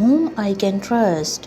whom I can trust۔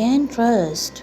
can trust۔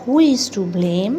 who is to blame۔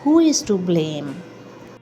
who is to blame۔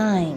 time۔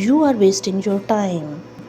you are wasting your time۔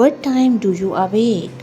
what time do you awake۔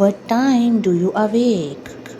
what time do you awake۔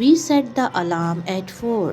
we set the alarm at 4۔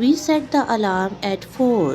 we set the alarm at 4۔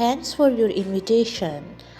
thanks for your invitation۔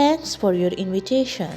thanks for your invitation۔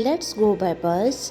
let's go by bus۔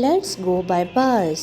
let's go by bus۔